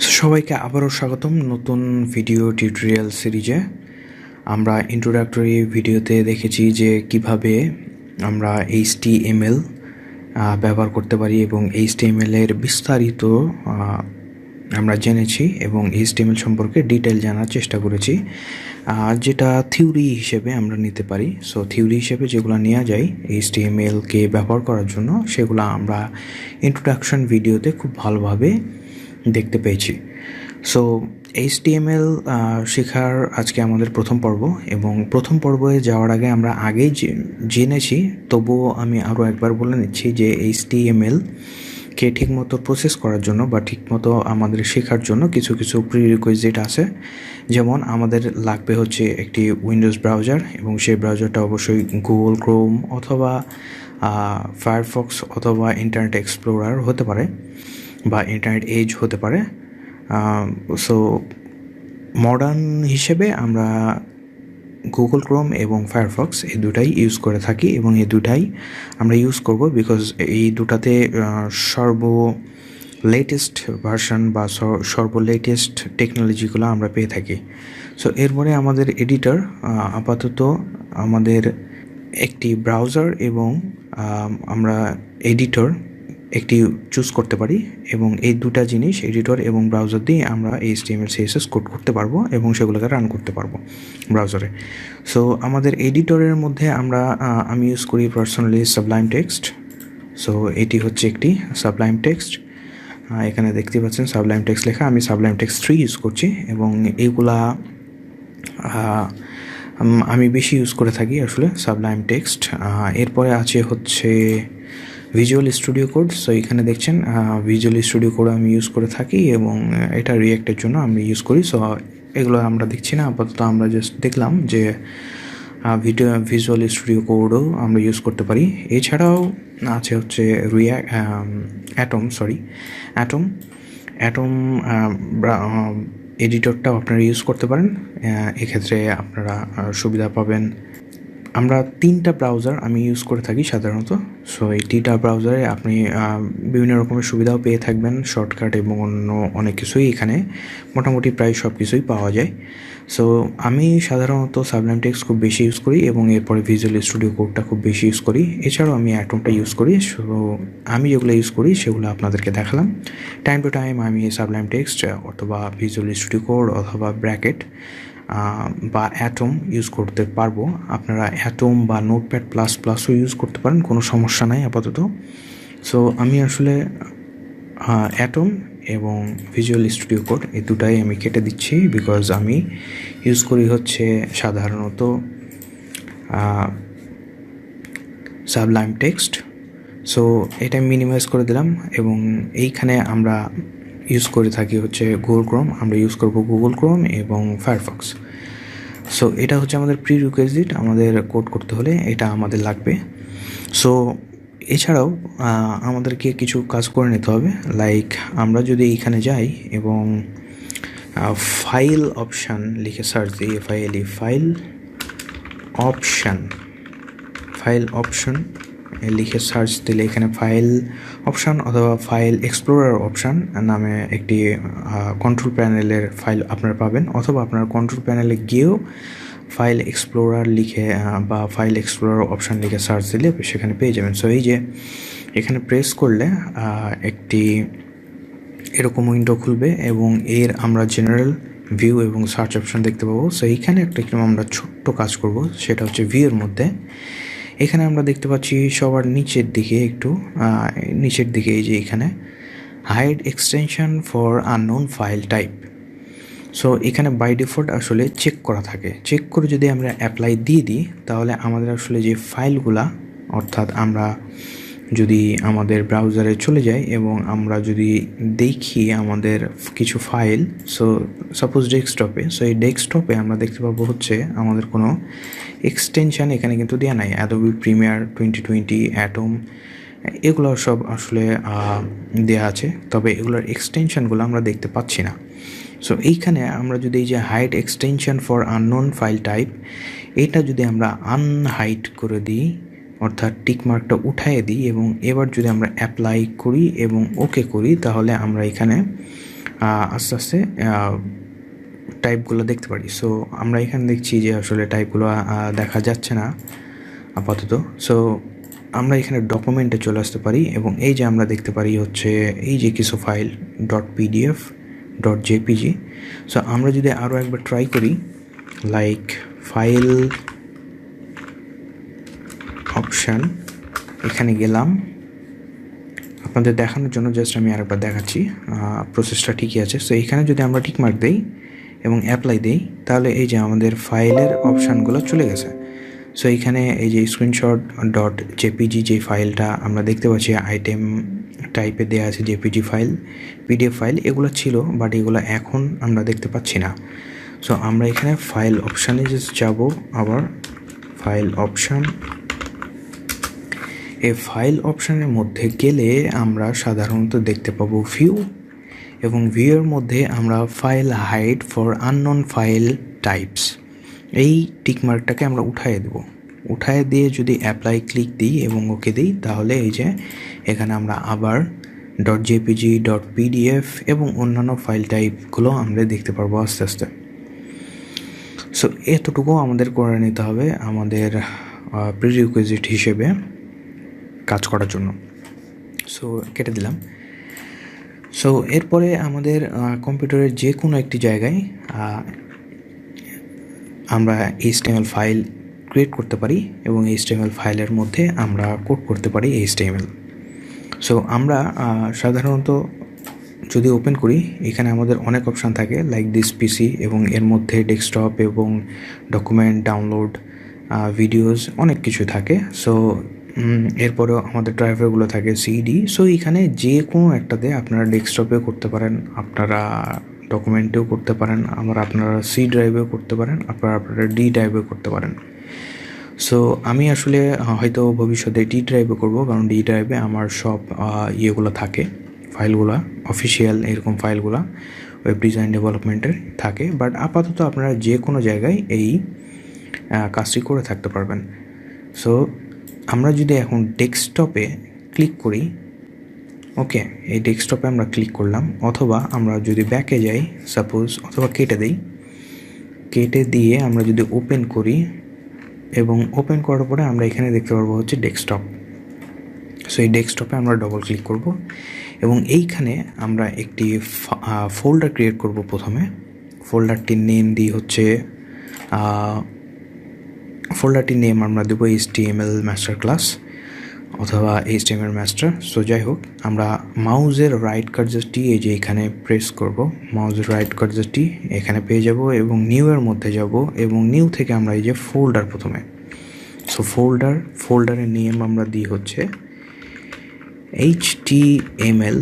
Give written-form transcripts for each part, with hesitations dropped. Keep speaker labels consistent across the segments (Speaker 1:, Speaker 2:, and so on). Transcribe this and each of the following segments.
Speaker 1: সবাইকে আবারও স্বাগতম নতুন ভিডিও টিউটোরিয়াল সিরিজে। আমরা ইন্ট্রোডাক্টরি ভিডিওতে দেখেছি যে কিভাবে আমরা HTML ব্যবহার করতে পারি এবং HTML এর বিস্তারিত আমরা জেনেছি এবং HTML সম্পর্কে ডিটেল জানার চেষ্টা করেছি, যেটা থিওরি হিসেবে আমরা নিতে পারি। সো থিওরি হিসেবে যেগুলো নেওয়া যায় HTML-কে ব্যবহার করার জন্য, সেগুলো আমরা ইন্ট্রোডাকশন ভিডিওতে খুব ভালোভাবে দেখতে পেয়েছি। সো HTML শেখার আজকে আমাদের প্রথম পর্ব, এবং প্রথম পর্বে যাওয়ার আগে আমরা আগেই জেনেছি, তবুও আমি আরও একবার বলে নিচ্ছি যে HTML-কে ঠিকমতো প্রসেস করার জন্য বা ঠিকমতো আমাদের শেখার জন্য কিছু কিছু প্রিরিকুইজিট আছে। যেমন আমাদের লাগবে হচ্ছে একটি উইন্ডোজ ব্রাউজার, এবং সেই ব্রাউজারটা অবশ্যই গুগল ক্রোম অথবা ফায়ারফক্স অথবা ইন্টারনেট এক্সপ্লোরার হতে পারে বা ইন্টারনেট এজ হতে পারে। সো মডার্ন হিসেবে আমরা গুগল ক্রোম এবং ফায়ারফক্স এই দুটাই ইউজ করে থাকি, এবং এই দুটাই আমরা ইউজ করব বিকজ এই দুটাতে লেটেস্ট ভার্সন বা লেটেস্ট টেকনোলজিগুলো আমরা পেয়ে থাকি। সো এরপরে আমাদের এডিটর, আপাতত আমাদের একটি ব্রাউজার এবং আমরা এডিটর একটি চুজ করতে পারি, এবং এই দুটা জিনিস এডিটর এবং ব্রাউজার দিয়ে আমরা HTML CSS কোড করতে পারবো এবং সেগুলোকে রান করতে পারবো ব্রাউজারে। সো আমাদের এডিটরের মধ্যে আমি ইউজ করি পার্সোনালি সাবলাইম টেক্সট। সো এটি হচ্ছে একটি সাবলাইম টেক্সট, এখানে দেখতে পাচ্ছেন সাবলাইম টেক্সট লেখা। আমি সাবলাইম টেক্সট 3 ইউজ করছি, এবং এইগুলা আমি বেশি ইউজ করে থাকি আসলে সাবলাইম টেক্সট। এরপরে আছে হচ্ছে ভিজুয়াল স্টুডিও কোড। সো এখানে দেখছেন ভিজুয়াল স্টুডিও কোড আমি ইউজ করে থাকি, এবং এটা রিঅ্যাক্টের জন্য আমি ইউজ করি। সো এগুলো আমরা দেখছি না, আপাতত আমরা জাস্ট দেখলাম যে ভিজুয়াল স্টুডিও কোডও আমরা ইউজ করতে পারি। এছাড়াও আছে হচ্ছে অ্যাটম এডিটরটাও আপনারা ইউজ করতে পারেন। এক্ষেত্রে আপনারা সুবিধা পাবেন। আমরা 3টা ব্রাউজার আমি ইউজ করে থাকি সাধারণত। সো এই 3টা ব্রাউজারে আপনি বিভিন্ন রকমের সুবিধাও পেয়ে থাকবেন, শর্টকাট এবং অন্য অনেক কিছুই এখানে মোটামুটি প্রায় সব কিছুই পাওয়া যায়। সো আমি সাধারণত সাবলাইম টেক্সট খুব বেশি ইউজ করি, এবং এরপরে ভিজুয়াল স্টুডিও কোডটা খুব বেশি ইউজ করি। এছাড়াও আমি অ্যাটমটা ইউজ করি। সো আমি যেগুলো ইউজ করি সেগুলো আপনাদেরকে দেখালাম। টাইম টু টাইম আমি সাবলাইম টেক্সট অথবা ভিজুয়াল স্টুডিও কোড অথবা ব্র্যাকেট বা অ্যাটম ইউজ করতে পারবো। আপনারা অ্যাটম বা নোটপ্যাড প্লাস প্লাসও ইউজ করতে পারেন, কোনো সমস্যা নাই আপাতত। সো আমি আসলে অ্যাটম এবং ভিজুয়াল স্টুডিও কোড এই দুটাই আমি কেটে দিচ্ছি, বিকজ আমি ইউজ করি হচ্ছে সাধারণত সাবলাইম টেক্সট। সো এটা মিনিমাইজ করে দিলাম, এবং এইখানে আমরা ইউজ করে থাকি হচ্ছে গুগল ক্রোম। আমরা ইউজ করব গুগল ক্রোম এবং ফায়ারফক্স। সো এটা হচ্ছে আমাদের প্রিরিকুইজিট, আমাদের কোড করতে হলে এটা আমাদের লাগবে। সো এছাড়াও আমাদেরকে কিছু কাজ করে নিতে হবে। লাইক আমরা যদি এইখানে যাই এবং ফাইল অপশান লিখে সার্চ দিই, ফাইল অপশান লিখে সার্চ দিলে এখানে ফাইল অপশান অথবা ফাইল এক্সপ্লোরার অপশান নামে একটি কন্ট্রোল প্যানেলের ফাইল আপনারা পাবেন, অথবা আপনার কন্ট্রোল প্যানেলে গিয়েও ফাইল এক্সপ্লোরার লিখে বা ফাইল এক্সপ্লোরার অপশান লিখে সার্চ দিলে সেখানে পেয়ে যাবেন। সো এই যে এখানে প্রেস করলে একটি এরকম উইন্ডো খুলবে, এবং এর আমরা জেনারেল ভিউ এবং সার্চ অপশান দেখতে পাবো। সো এইখানে একটা আমরা ছোট্ট কাজ করব, সেটা হচ্ছে ভিউয়ের মধ্যে। এখানে আমরা দেখতে পাচ্ছি সবার নিচের দিকে এই যে এখানে hide extension for unknown file type. So এখানে বাই ডিফল্ট আসলে চেক করা থাকে। চেক করে যদি আমরা অ্যাপ্লাই দিয়ে দিই, তাহলে আমাদের আসলে যে ফাইলগুলা, অর্থাৎ আমরা যদি আমাদের ব্রাউজারে চলে যাই এবং আমরা যদি দেখি আমাদের কিছু ফাইল, সো সাপোজ ডেস্কটপে, সো এই ডেস্কটপে আমরা দেখতে পাবো হচ্ছে আমাদের কোনো এক্সটেনশান এখানে কিন্তু দেওয়া নাই। অ্যাডোবি প্রিমিয়ার 2020, অ্যাটম, এগুলো সব আসলে দেওয়া আছে, তবে এগুলোর এক্সটেনশানগুলো আমরা দেখতে পাচ্ছি না। সো এইখানে আমরা যদি এই যে hide extension for unknown file type, এটা যদি আমরা আনহাইড করে দিই, অর্থাৎ টিকমার্কটা উঠাইয়ে দিই, এবং এবার যদি আমরা অ্যাপ্লাই করি এবং ওকে করি, তাহলে আমরা এখানে আস্তে আস্তে টাইপগুলো দেখতে পারি। সো আমরা এখানে দেখছি যে আসলে টাইপগুলো দেখা যাচ্ছে না আপাতত। সো আমরা এখানে ডকুমেন্টে চলে আসতে পারি এবং এই যে আমরা দেখতে পারি হচ্ছে এই যে কিছু ফাইল .pdf .jpg। সো আমরা যদি আরও একবার ট্রাই করি, লাইক ফাইল অপশান, এখানে গেলাম আপনাদের দেখানোর জন্য, জাস্ট আমি আরেকবার দেখাচ্ছি, প্রসেসটা ঠিকই আছে। সো এইখানে যদি আমরা টিকমার্ক দিই এবং অ্যাপ্লাই দিই, তাহলে এই যে আমাদের ফাইলের অপশানগুলো চলে গেছে। সো এইখানে এই যে স্ক্রিনশট .jpg যে ফাইলটা আমরা দেখতে পাচ্ছি আইটেম টাইপে দেওয়া আছে, জেপিজি ফাইল, পিডিএফ ফাইল, এগুলো ছিল, বাট এগুলো এখন আমরা দেখতে পাচ্ছি না। সো আমরা এখানে ফাইল অপশানে যাব, আবার ফাইল অপশান। এই ফাইল অপশানের মধ্যে গেলে আমরা সাধারণত দেখতে পাবো ভিউ, এবং ভিউয়ের মধ্যে আমরা file hide for unknown file types, এই টিকমার্কটাকে আমরা উঠায়ে দেব। উঠায়ে দিয়ে যদি অ্যাপ্লাই ক্লিক দিই এবং ওকে দিই, তাহলে এই যে এখানে আমরা আবার .jpg .pdf এবং অন্যান্য ফাইল টাইপগুলো আমরা দেখতে পারবো আস্তে আস্তে। সো এতটুকু আমাদের করে নিতে হবে আমাদের প্রিরিকুইজিট হিসেবে কাজ করার জন্য। সো কেটে দিলাম। সো এরপরে আমাদের কম্পিউটারের যে কোনো একটি জায়গায় আমরা HTML ফাইল ক্রিয়েট করতে পারি এবং HTML ফাইলের মধ্যে আমরা কোড করতে পারি HTML। সো আমরা সাধারণত যদি ওপেন করি, এখানে আমাদের অনেক অপশান থাকে, লাইক দিস পিসি, এবং এর মধ্যে ডেস্কটপ এবং ডকুমেন্ট, ডাউনলোড, ভিডিওস, অনেক কিছু থাকে। সো এরপরেও আমাদের ড্রাইভারগুলো থাকে সিডি। সো এখানে যে কোনো একটাতে আপনারা ডেস্কটপেও করতে পারেন, আপনারা ডকুমেন্টেও করতে পারেন, আবার আপনারা সি ড্রাইভেও করতে পারেন, আপনারা ডি ড্রাইভেও করতে পারেন। সো আমি আসলে হয়তো ভবিষ্যতে ডি ড্রাইভে করব, কারণ ডি ড্রাইভে আমার সব ইয়েগুলো থাকে, ফাইলগুলো, অফিসিয়াল এরকম ফাইলগুলো ওয়েব ডিজাইন ডেভেলপমেন্টের থাকে। বাট আপাতত আপনারা যে কোনো জায়গায় এই কাজটি করে থাকতে পারবেন। সো আমরা যদি এখন ডেস্কটপে ক্লিক করি, ওকে, এই ডেস্কটপে আমরা ক্লিক করলাম, অথবা আমরা যদি ব্যাকে যাই সাপোজ, অথবা কেটে দিই, কেটে দিয়ে আমরা যদি ওপেন করি, এবং ওপেন করার পরে আমরা এখানে দেখতে পারবো হচ্ছে ডেস্কটপ। সো এই ডেস্কটপে আমরা ডবল ক্লিক করব এবং এইখানে আমরা একটি ফোল্ডার ক্রিয়েট করব। প্রথমে ফোল্ডারটির নেম দিই হচ্ছে, ফোল্ডারটির নেম আমরা দেবো HTML মাস্টার ক্লাস অথবা HTML মাস্টার। সো যাই হোক, আমরা মাউজের রাইট কার্সারটি এই যে এখানে প্রেস করব, মাউজের রাইট কার্সারটি এখানে পেয়ে যাব এবং নিউয়ের মধ্যে যাব, এবং নিউ থেকে আমরা এই যে ফোল্ডার প্রথমে, সো ফোল্ডারের নেম আমরা দিই হচ্ছে HTML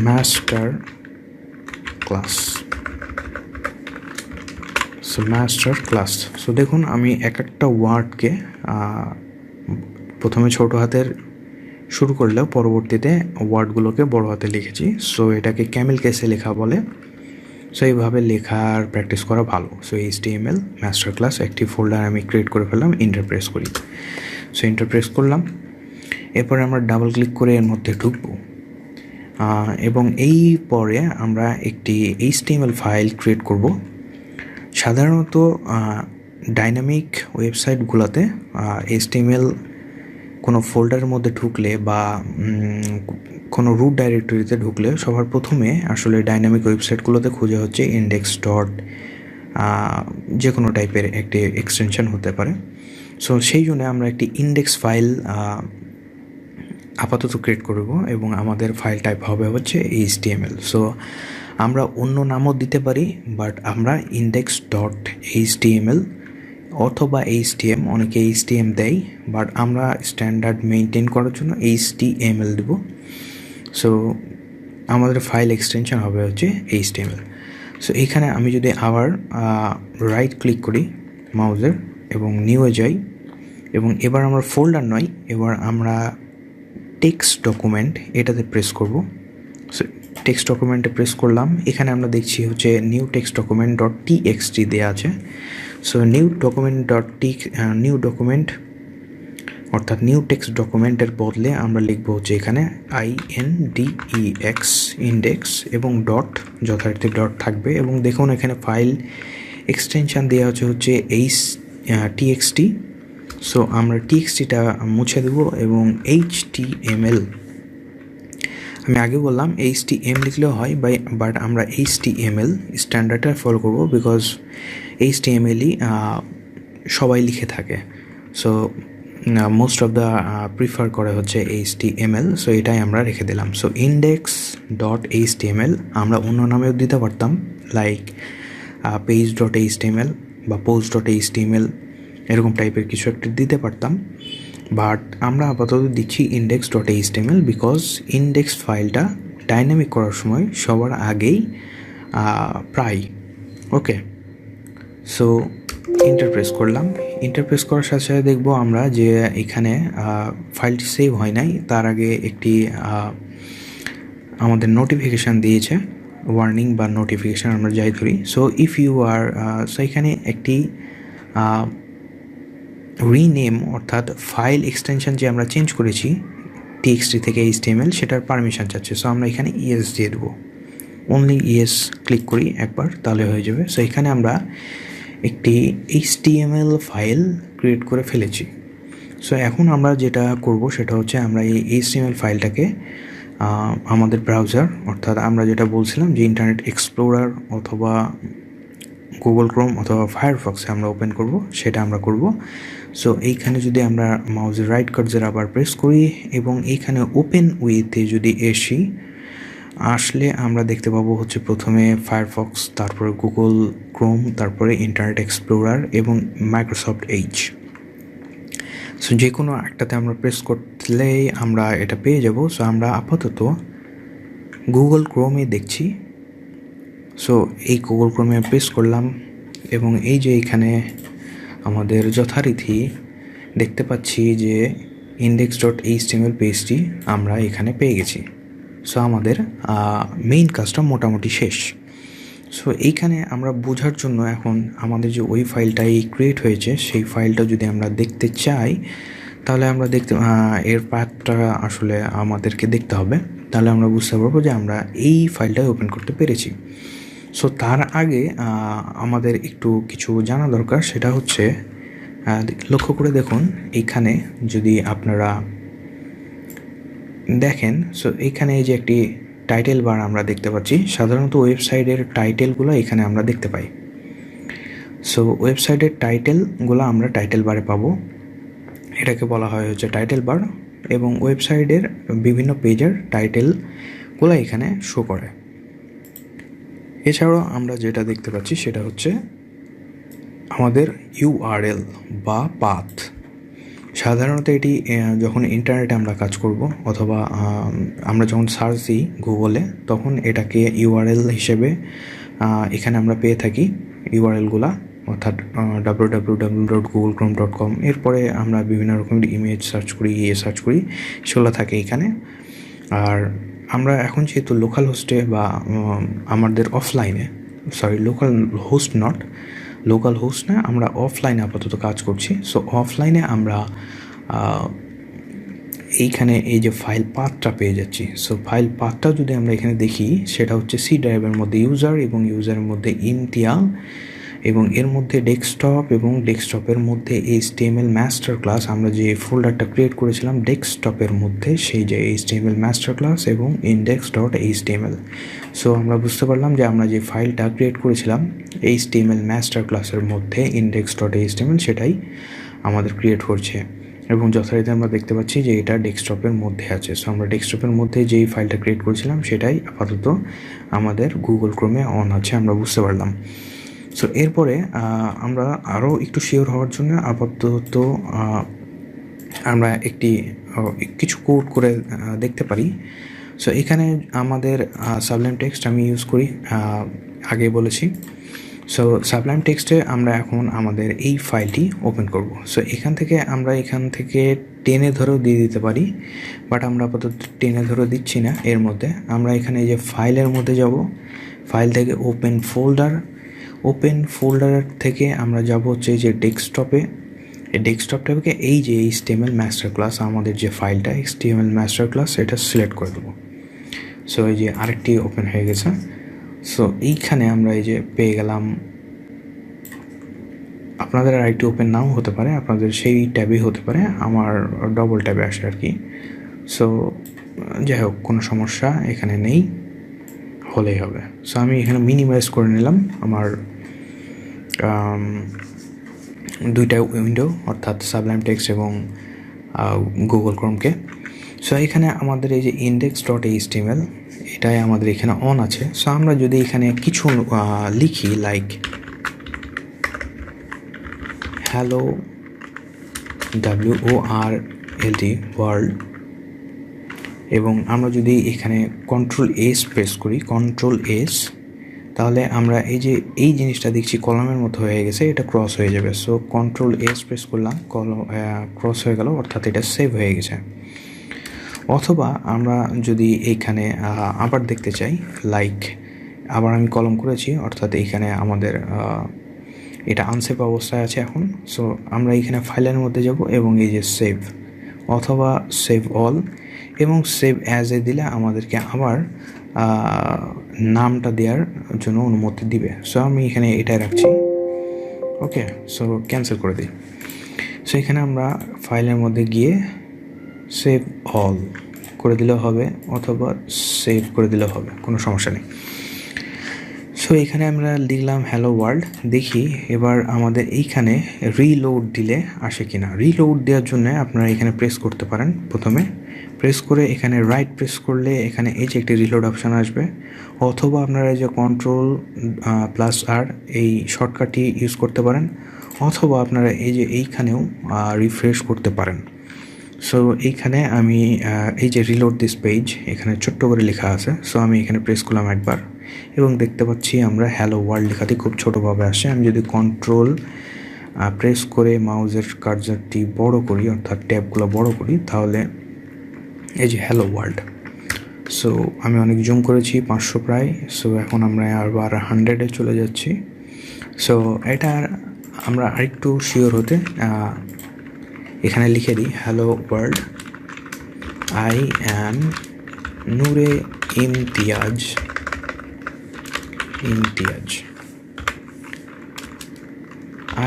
Speaker 1: master class. So master class. So দেখুন, আমি এক একটা ওয়ার্ডকে প্রথমে ছোট হাতের শুরু করলেও পরবর্তীতে ওয়ার্ডগুলোকে বড় হাতে লিখেছি। সো এটাকে ক্যামেল কেসে লেখা বলে। সো এইভাবে লেখার প্র্যাকটিস করা ভালো। সো HTML মাস্টার ক্লাস একটি ফোল্ডার আমি ক্রিয়েট করে ফেললাম, এন্টার প্রেস করি। সো এন্টার প্রেস করলাম, এরপরে আমরা ডাবল ক্লিক করে এর মধ্যে ঢুকবো, এবং এই পরে আমরা একটি HTML ফাইল ক্রিয়েট করব। সাধারণত ডাইনামিক ওয়েবসাইটগুলোতে HTML কোনো ফোল্ডারের মধ্যে ঢুকলে বা কোনো রুট ডাইরেক্টরিতে ঢুকলে সবার প্রথমে আসলে ডাইনামিক ওয়েবসাইটগুলোতে খুঁজে হচ্ছে ইন্ডেক্স ডট যে কোনো টাইপের একটি এক্সটেনশন হতে পারে। সো সেই জন্য আমরা একটি ইন্ডেক্স ফাইল আপাতত ক্রিয়েট করব এবং আমাদের ফাইল টাইপ হবে হচ্ছে HTML। সো আমরা অন্য নামও দিতে পারি, বাট আমরা ইন্ডেক্স ডট HTML অথবা HTM, অনেকে HTM দেয়, বাট আমরা স্ট্যান্ডার্ড মেনটেন করার জন্য HTML দেব। সো আমাদের ফাইল এক্সটেনশন হবে হচ্ছে HTML। সো এইখানে আমি যদি আবার রাইট ক্লিক করি মাউজের এবং নিউয়ে যাই, এবং এবার আমরা ফোল্ডার নয়, এবার আমরা টেক্সট ডকুমেন্ট এটাতে প্রেস করব। সো টেক্সট ডকুমেন্টে প্রেস করলাম, এখানে আমরা দেখছি হচ্ছে নিউ টেক্সট ডকুমেন্ট .txt দেওয়া আছে। সো নিউ ডকুমেন্ট অর্থাৎ নিউ টেক্সট ডকুমেন্টের বদলে আমরা লিখব হচ্ছে এখানে INDEX ইন্ডেক্স এবং ডট, যথারীতি ডট থাকবে। এবং দেখুন এখানে ফাইল এক্সটেনশান দেওয়া হচ্ছে TXT। সো আমরা TXTটা মুছে দেব এবং HTML, আমি আগে বললাম HTML লিখলেও হয়, বাট আমরা HTML স্ট্যান্ডার্ডটা ফলো করব, বিকজ HTMLই সবাই লিখে থাকে। So most of the prefer করে হচ্ছে HTML। সো এটাই আমরা রেখে দিলাম। সো index.html আমরা অন্য নামেও দিতে পারতাম, লাইক page.html বা post.html, এরকম টাইপের কিছু একটা দিতে পারতাম, বাট আমরা আপাতত দিচ্ছি index.html, বিকজ ইন্ডেক্স ফাইলটা ডাইনামিক করার সময় সবার আগেই প্রায় ওকে। সো ইন্টারপ্রেস করলাম। ইন্টারপ্রেস করার সাথে সাথে দেখব আমরা যে এখানে ফাইলটি সেভ হয় নাই, তার আগে একটি আমাদের নোটিফিকেশান দিয়েছে, ওয়ার্নিং বা নোটিফিকেশান আমরা যাই ধরি। So if you are, so এখানে একটি রিনেম অর্থাৎ ফাইল এক্সটেনশন যে আমরা চেঞ্জ করেছি TXT থেকে HTML, সেটার পারমিশন চাচ্ছে। সো আমরা এখানে ইয়েস দিয়ে দেবো, অনলি ইয়েস ক্লিক করি একবার, তাহলে হয়ে যাবে। সো এখানে আমরা একটি HTML ফাইল ক্রিয়েট করে ফেলেছি। সো এখন আমরা যেটা করব সেটা হচ্ছে আমরা এই HTML ফাইলটাকে আমাদের ব্রাউজার, অর্থাৎ আমরা যেটা বলছিলাম যে ইন্টারনেট এক্সপ্লোরার অথবা গুগল ক্রোম অথবা ফায়ারফক্সে আমরা ওপেন করব, সেটা আমরা করব। সো এইখানে যদি আমরা মাউসের রাইট কার্সার আবার প্রেস করি এবং এইখানে ওপেন উইথে যদি আসলে আমরা দেখতে পাবো হচ্ছে প্রথমে ফায়ারফক্স, তারপরে গুগল ক্রোম, তারপরে ইন্টারনেট এক্সপ্লোরার এবং মাইক্রোসফট এজ। সো যে কোনো একটাতে আমরা প্রেস করলে আমরা এটা পেয়ে যাব। সো আমরা আপাতত গুগল ক্রোমে দেখছি। সো এই গুগল ক্রোমে প্রেস করলাম এবং এই যে এখানে আমাদের যথারীতি দেখতে পাচ্ছি যে index.html পেজটি আমরা এখানে পেয়ে গেছি। সো আমাদের মেইন কাজটা মোটামুটি শেষ। সো এইখানে আমরা বোঝার জন্য এখন আমাদের যে ওই ফাইলটাই ক্রিয়েট হয়েছে সেই ফাইলটা যদি আমরা দেখতে চাই, তাহলে আমরা এর পাথটা আসলে আমাদেরকে দেখতে হবে, তাহলে আমরা বুঝতে পারবো যে আমরা এই ফাইলটাই ওপেন করতে পেরেছি। সো তার আগে আমাদের একটু কিছু জানা দরকার, সেটা হচ্ছে লক্ষ্য করে দেখুন এইখানে যদি আপনারা দেখেন। সো এইখানে এই যে একটি টাইটেল বার আমরা দেখতে পাচ্ছি, সাধারণত ওয়েবসাইটের টাইটেলগুলো এখানে আমরা দেখতে পাই। সো ওয়েবসাইটের টাইটেলগুলো আমরা টাইটেল বারে পাবো, এটাকে বলা হয় হচ্ছে টাইটেল বার, এবং ওয়েবসাইটের বিভিন্ন পেজের টাইটেলগুলো এখানে শো করে। এছাড়াও আমরা যেটা দেখতে পাচ্ছি সেটা হচ্ছে আমাদের URL বা পাথ। সাধারণত এটি যখন ইন্টারনেটে আমরা কাজ করব অথবা আমরা যখন সার্চ দিই গুগলে, তখন এটাকে URL হিসেবে এখানে আমরা পেয়ে থাকি URLগুলা, অর্থাৎ www.googlechrome.com। এরপরে আমরা বিভিন্ন রকমের ইমেজ সার্চ করি, সার্চ করি, সেগুলো থাকে এখানে। আর আমরা এখন যেহেতু লোকাল হোস্টে বা আমাদের অফলাইনে, লোকাল হোস্ট না, আমরা অফলাইনে আপাতত কাজ করছি। সো অফলাইনে আমরা এইখানে এই যে ফাইল পাথটা পেয়ে যাচ্ছি। সো ফাইল পাথটা যদি আমরা এখানে দেখি, সেটা হচ্ছে সি ড্রাইভের মধ্যে ইউজার এবং ইউজারের মধ্যে ইমতিয়াজ, এবং এর মধ্যে ডেস্কটপ, এবং ডেস্কটপের মধ্যে HTML মাস্টার ক্লাস, আমরা যে ফোল্ডারটা ক্রিয়েট করেছিলাম ডেস্কটপের মধ্যে, সেই যে HTML মাস্টার ক্লাস এবং index.html। সো আমরা বুঝতে পারলাম যে আমরা যে ফাইলটা ক্রিয়েট করেছিলাম HTML মাস্টার ক্লাসের মধ্যে index.html, সেটাই আমাদের ক্রিয়েট করছে, এবং যথারীতি আমরা দেখতে পাচ্ছি যে এটা ডেস্কটপের মধ্যে আছে। সো আমরা ডেস্কটপের মধ্যে যেই ফাইলটা ক্রিয়েট করেছিলাম সেটাই আপাতত আমাদের গুগল ক্রোমে অন আছে, আমরা বুঝতে পারলাম। সো এরপরে আমরা আরও একটু শিওর হওয়ার জন্য আপাতত আমরা কিছু কোড করে দেখতে পারি। সো এখানে আমাদের সাবলাইম টেক্সট আমি ইউজ করি, আগে বলেছি। সো সাবলাইম টেক্সটে আমরা এখন আমাদের এই ফাইলটি ওপেন করব। সো এখান থেকে টেনে ধরেও দিয়ে দিতে পারি, বাট আমরা আপাতত টেনে ধরে দিচ্ছি না। এর মধ্যে আমরা এখানে এই যে ফাইলের মধ্যে যাব, ফাইল থেকে ওপেন ফোল্ডার থেকে আমরা যাব হচ্ছে যে ডেস্কটপে, এই ডেস্কটপ ট্যাবে এই যে HTML মাস্টার ক্লাস, আমাদের যে ফাইলটা HTML মাস্টার ক্লাস, এটা সিলেক্ট করে দেবো। সো এই যে আরেকটি ওপেন হয়ে গেছে। সো এইখানে আমরা এই যে পেয়ে গেলাম, আপনাদের আরেকটি ওপেন নাও হতে পারে, আপনাদের সেই ট্যাবেই হতে পারে, আমার ডবল ট্যাবে আসে আর কি। সো যাই হোক, কোনো সমস্যা এখানে নেই, হলেই হবে। সো আমি এখানে মিনিমাইজ করে নিলাম আমার দুইটা উইন্ডো, অর্থাৎ সাবলাইম টেক্সট এবং গুগল ক্রোমকে। সো এখানে আমাদের এই যে index.html, এটাই আমাদের এখানে অন আছে। সো আমরা যদি এখানে কিছু লিখি, লাইক হ্যালো WORLD ওয়ার্ল্ড, এবং আমরা যদি এখানে Ctrl+S প্রেস করি, Ctrl+S, তাহলে আমরা এই যে এই জিনিসটা দেখছি কলমের মতো হয়ে গেছে, এটা ক্রস হয়ে যাবে। সো Ctrl+S প্রেস করলাম, ক্রস হয়ে গেল, অর্থাৎ এটা সেভ হয়ে গেছে। অথবা আমরা যদি এইখানে আবার দেখতে চাই, লাইক আবার আমি কলম করেছি, অর্থাৎ এইখানে আমাদের এটা আনসেভ অবস্থায় আছে এখন। সো আমরা এইখানে ফাইলের মধ্যে যাব এবং এই যে সেভ অথবা সেভ অল এবং সেভ অ্যাজ এ দিলে আমাদেরকে আবার নামটা দেওয়ার জন্য অনুমতি দিবে। সো আমি এখানে এটাই রাখছি, ওকে। সো ক্যান্সেল করে দিই। সো এখানে আমরা ফাইলের মধ্যে গিয়ে সেভ অল করে দিলেও হবে অথবা সেভ করে দিলেও হবে, কোনো সমস্যা নেই। সো এখানে আমরা লিখলাম হ্যালো ওয়ার্ল্ড, দেখি এবার আমাদের এইখানে রিলোড দিলে আসে কিনা। রিলোড দেওয়ার জন্য আপনারা এখানে প্রেস করতে পারেন, প্রথমে প্রেস করে এখানে রাইট প্রেস করলে এখানে এই যে একটি রিলোড অপশান আসবে, অথবা আপনারা এই যে Ctrl+R এই শর্টকাটটি ইউজ করতে পারেন, অথবা আপনারা এই যে এইখানেও রিফ্রেশ করতে পারেন। সো এইখানে আমি এই যে রিলোড দিস পেজ এখানে ছোট্ট করে লেখা আছে। সো আমি এখানে প্রেস করলাম একবার এবং দেখতে পাচ্ছি আমরা হ্যালো ওয়ার্ল্ড লেখাটি খুব ছোটোভাবে আসে। আমি যদি কন্ট্রোল প্রেস করে মাউসের কার্সারটি বড় করি, অর্থাৎ ট্যাবগুলো বড় করি, তাহলে এই যে হ্যালো ওয়ার্ল্ড। সো আমি অনেক জুম করেছি, 500 প্রায়। সো এখন আমরা আবার 100-এ চলে যাচ্ছি। সো এটা আমরা আরেকটু শিওর হতে এখানে লিখে দিই hello world, I am Noore Imtiaz.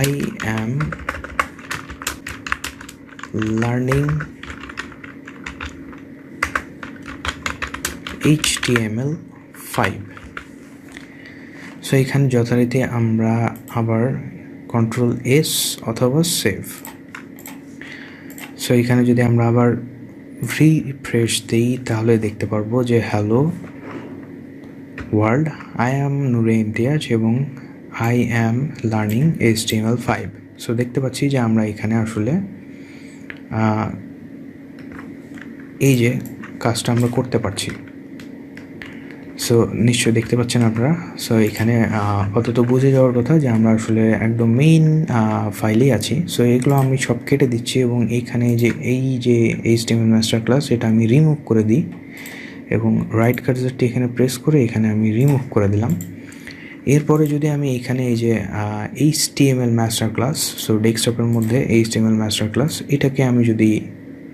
Speaker 1: I am learning HTML5। So এখানে যথারীতি আমরা আবার Ctrl+S অথবা সেভ। সো এখানে যদি আমরা আবার রিফ্রেশ দিই তাহলে দেখতে পারবো যে hello world, I am Noore Imtiaz এবং I am learning HTML5। So দেখতে পাচ্ছি যে আমরা এখানে আসলে এই যে কাজটা আমরা করতে পারছি। সো নিশ্চয়ই দেখতে পাচ্ছেন আপনারা। সো এখানে অন্তত বুঝে যাওয়ার কথা যে আমরা আসলে একদম মেইন ফাইলেই আছি। সো এগুলো আমি সব কেটে দিচ্ছি এবং এইখানে যে এই যে HTML মাস্টার ক্লাস, এটা আমি রিমুভ করে দিই এবং রাইট কার্সারটি এখানে প্রেস করে এখানে আমি রিমুভ করে দিলাম। এরপরে যদি আমি এখানে এই যে HTML মাস্টার ক্লাস, সো ডেস্কটপের মধ্যে HTML মাস্টার ক্লাস, এটাকে আমি যদি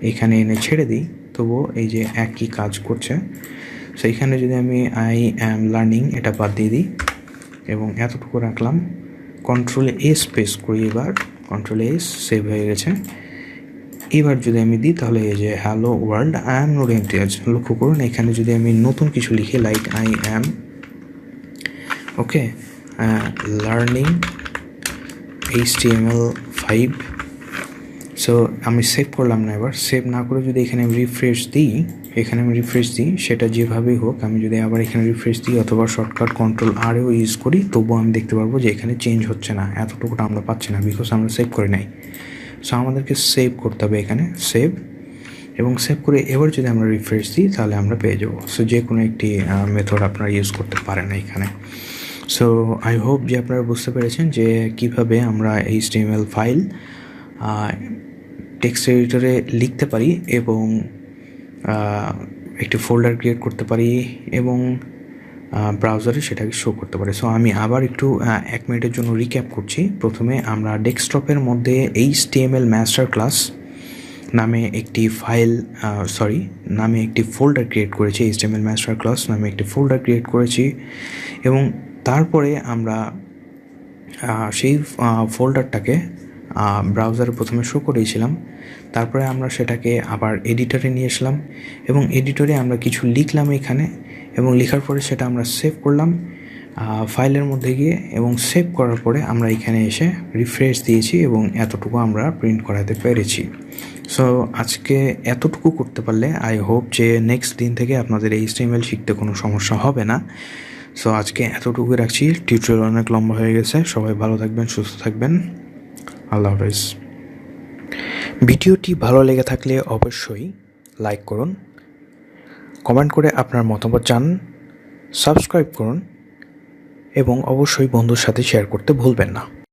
Speaker 1: এখানে এনে ছেড়ে দিই, তবুও এই যে একই কাজ করছে। সো এখানে যদি আমি আই অ্যাম লার্নিং এটা বাদ দিয়ে দিই এবং এতটুকু রাখলাম, Ctrl+S প্রেস করি, এবার Ctrl+S সেভ হয়ে গেছে। এবার যদি আমি দিই তাহলে এই যে hello world, I am Noore Imtiaz. লক্ষ্য করুন এখানে যদি আমি নতুন কিছু লিখি, like I am learning HTML5। So আমি সেভ করলাম না, এবার সেভ না করে যদি এখানে আমি রিফ্রেশ দিই, সেটা যেভাবেই হোক, আমি যদি আবার এখানে রিফ্রেশ দিই অথবা শর্টকাট Ctrl+Rও ইউজ করি, তবুও আমি দেখতে পারবো যে এখানে চেঞ্জ হচ্ছে না, এতটুকুটা আমরা পাচ্ছি না, বিকজ আমরা সেভ করে নাই। সো আমাদেরকে সেভ করতে হবে, এখানে সেভ, এবং সেভ করে এবার যদি আমরা রিফ্রেশ দিই তাহলে আমরা পেয়ে যাবো। সো যে কোনো একটি মেথড আপনারা ইউজ করতে পারেন এখানে। সো আই হোপ যে আপনারা বুঝতে পেরেছেন যে কিভাবে আমরা HTML ফাইল টেক্সট এডিটরে লিখতে পারি এবং একটি ফোল্ডার ক্রিয়েট করতে পারি এবং ব্রাউজারে সেটাকে শো করতে পারে। সো আমি আবার একটু 1 মিনিটের জন্য রিক্যাপ করছি। প্রথমে আমরা ডেস্কটপের মধ্যে HTML মাস্টার ক্লাস নামে একটি ফোল্ডার ক্রিয়েট করেছি। HTML মাস্টার ক্লাস নামে একটি ফোল্ডার ক্রিয়েট করেছি এবং তারপরে আমরা সেই ফোল্ডারটাকে ব্রাউজারে প্রথমে শো করেছিলাম। তারপরে আমরা সেটাকে আবার এডিটরে নিয়ে আসলাম এবং এডিটরে আমরা কিছু লিখলাম এখানে, এবং লেখার পরে সেটা আমরা সেভ করলাম ফাইলের মধ্যে গিয়ে, এবং সেভ করার পরে আমরা এখানে এসে রিফ্রেশ দিয়েছি এবং এতটুকু আমরা প্রিন্ট করাতে পেরেছি। সো আজকে এতটুকু করতে পারলে আই হোপ যে নেক্সট দিন থেকে আপনাদের HTML শিখতে কোনো সমস্যা হবে না। সো আজকে এতটুকুই রাখছি। টিউটোরিয়াল অনেক লম্বা হয়ে গেছে। সবাই ভালো থাকবেন, সুস্থ থাকবেন। আল্লাহ হাফেজ। ভিডিওটি ভালো লেগে থাকলে অবশ্যই লাইক করুন, কমেন্ট করে আপনার মতামত জানান, সাবস্ক্রাইব করুন এবং অবশ্যই বন্ধুর সাথে শেয়ার করতে ভুলবেন না।